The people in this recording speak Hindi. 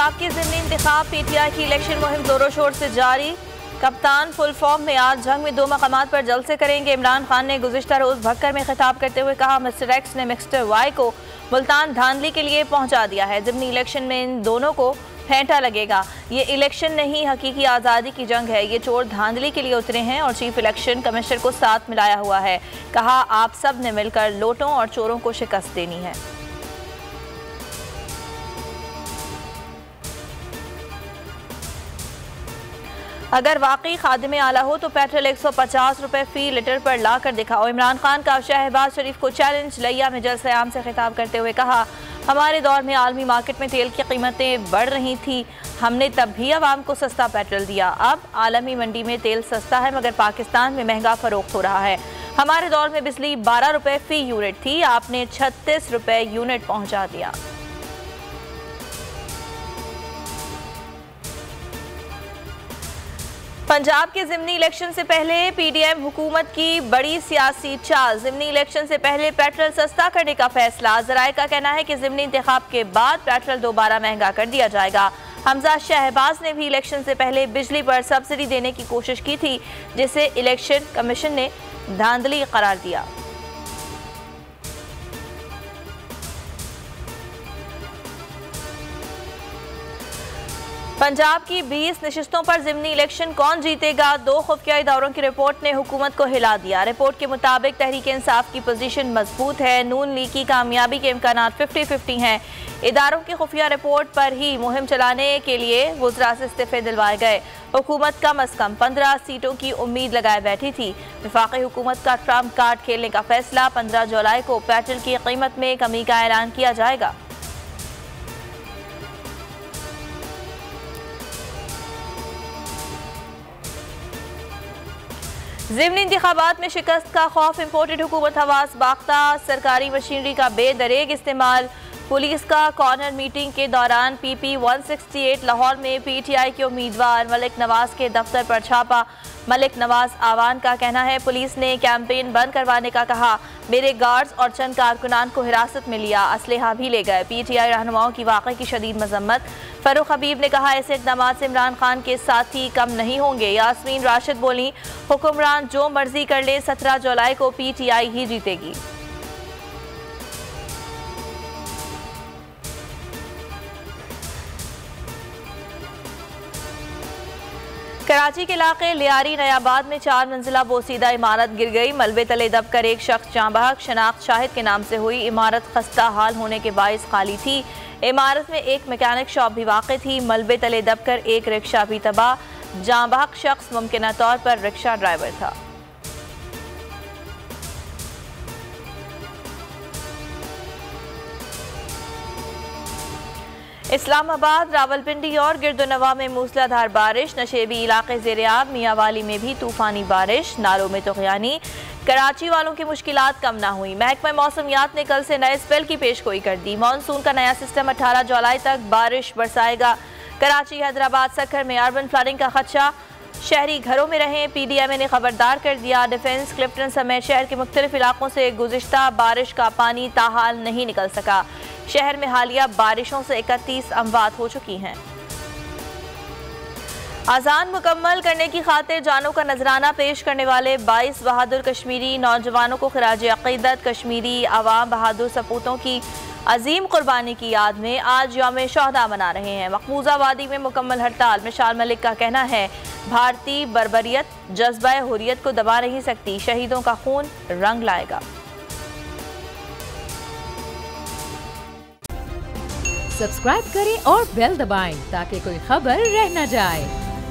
पंजाब के ज़िमनी इंतखाब PTI की इलेक्शन मुहिम जोरों शोर से जारी। कप्तान फुल फॉर्म में आज जंग में 2 मकामात पर जलसे करेंगे। इमरान खान ने गुज़िश्ता रोज़ भक्कर में खिताब करते हुए कहा, मिस्टर एक्स ने मिस्टर वाई को मुल्तान धांधली के लिए पहुंचा दिया है। ज़िमनी इलेक्शन में इन दोनों को फेंटा लगेगा। ये इलेक्शन नहीं, हकीकी आज़ादी की जंग है। ये चोर धांधली के लिए उतरे हैं और चीफ इलेक्शन कमिश्नर को साथ मिलाया हुआ है। कहा, आप सब ने मिलकर लोटों और चोरों को शिकस्त देनी है। अगर वाकई खादिम आला हो तो पेट्रोल 150 रुपए फी लीटर पर ला कर दिखाओ। इमरान खान का शहबाज शरीफ को चैलेंज। लिया में जलसे आम से खिताब करते हुए कहा, हमारे दौर में आलमी मार्केट में तेल की कीमतें बढ़ रही थी, हमने तब भी आवाम को सस्ता पेट्रोल दिया। अब आलमी मंडी में तेल सस्ता है मगर पाकिस्तान में महंगा फरोख्त हो रहा है। हमारे दौर में बिजली 12 रुपए फी यूनिट थी, आपने 36 रुपए यूनिट पहुंचा दिया। पंजाब के ज़िमनी इलेक्शन से पहले PDM हुकूमत की बड़ी सियासी चाल। ज़िमनी इलेक्शन से पहले पेट्रोल सस्ता करने का फैसला। ज़राए का कहना है कि ज़िमनी इंतखाब के बाद पेट्रोल दोबारा महंगा कर दिया जाएगा। हमजा शहबाज ने भी इलेक्शन से पहले बिजली पर सब्सिडी देने की कोशिश की थी, जिसे इलेक्शन कमीशन ने धांधली करार दिया। पंजाब की 20 नशिस्तों पर ज़िमनी इलेक्शन कौन जीतेगा? 2 खुफिया इदारों की रिपोर्ट ने हुकूमत को हिला दिया। रिपोर्ट के मुताबिक तहरीक इंसाफ की पोजीशन मजबूत है, नून लीग की कामयाबी के इम्कान 50-50 हैं। इदारों की खुफिया रिपोर्ट पर ही मुहिम चलाने के लिए वुज़रा से इस्तीफे दिलवाए गए। हुकूमत कम अज़ कम 15 सीटों की उम्मीद लगाए बैठी थी। वफाकी हुकूमत का ट्रम्प कार्ड खेलने का फैसला। 15 जुलाई को पेट्रोल की कीमत में कमी का ऐलान किया जाएगा। ज़िमनी इंतखाबात में शिकस्त का खौफ। इम्पोर्टेड हुकूमत हवास बाख्ता। सरकारी मशीनरी का बेदरेग इस्तेमाल। पुलिस का कॉर्नर मीटिंग के दौरान PP 168 लाहौर में PTI के उम्मीदवार मलिक नवाज के दफ्तर पर छापा। मलिक नवाज आवान का कहना है, पुलिस ने कैंपेन बंद करवाने का कहा। मेरे गार्ड्स और चंद कारकुनान को हिरासत में लिया, असलहा भी ले गए। PTI रहनुमाओं की वाक़े की शदीद मजम्मत। फरूख हबीब ने कहा, ऐसे इक़दाम से इमरान खान के साथी कम नहीं होंगे। यास्मीन राशिद बोली, हुक्मरान जो मर्जी कर ले, 17 जुलाई को PTI ही जीतेगी। कराची के इलाके लियारी नयाबाद में 4 मंजिला बोसीदा इमारत गिर गई। मलबे तले दबकर एक शख्स जाँ बहक। शनाख्त शाहिद के नाम से हुई। इमारत खस्ता हाल होने के बाइस खाली थी। इमारत में एक मैकेनिक शॉप भी वाक़ थी। मलबे तले दबकर एक रिक्शा भी तबाह। जाँ बहक शख्स मुमकिन तौर पर रिक्शा ड्राइवर था। इस्लामाबाद, रावलपिंडी और गिरदोनवा में मूसलाधार बारिश। नशेबी इलाके ज़ेर-ए-आब। मियाँ वाली में भी तूफानी बारिश। नालों में तुग़यानी। कराची वालों की मुश्किलात कम ना हुई। महकमा मौसमियात ने कल से नए स्पेल की पेशगोई कर दी। मानसून का नया सिस्टम 18 जुलाई तक बारिश बरसाएगा। कराची, हैदराबाद, सक्खर में अर्बन फ्लडिंग का खदशा। शहरी घरों में रहें, PDMA ने खबरदार कर दिया। डिफेंस, क्लिफ्टन समेत शहर के मुख्तलिफ इलाकों से गुज़िश्ता बारिश का पानी ताहाल नहीं निकल सका। शहर में हालिया बारिशों से 31 अमवात हो चुकी हैं। अजान मुकम्मल करने की खातिर जानों का नजराना पेश करने वाले 22 बहादुर कश्मीरी नौजवानों को खिराज अक़ीदत। कश्मीरी अवाम बहादुर सपूतों की अजीम कुर्बानी की याद में आज यौम शोहदा मना रहे हैं। मकबूजा वादी में मुकम्मल हड़ताल। मिशाल मलिक का कहना है, भारतीय बर्बरियत जज्बा हुर्रियत को दबा नहीं सकती, शहीदों का खून रंग लाएगा। सब्सक्राइब करें और बेल दबाएं ताकि कोई खबर रह न जाए।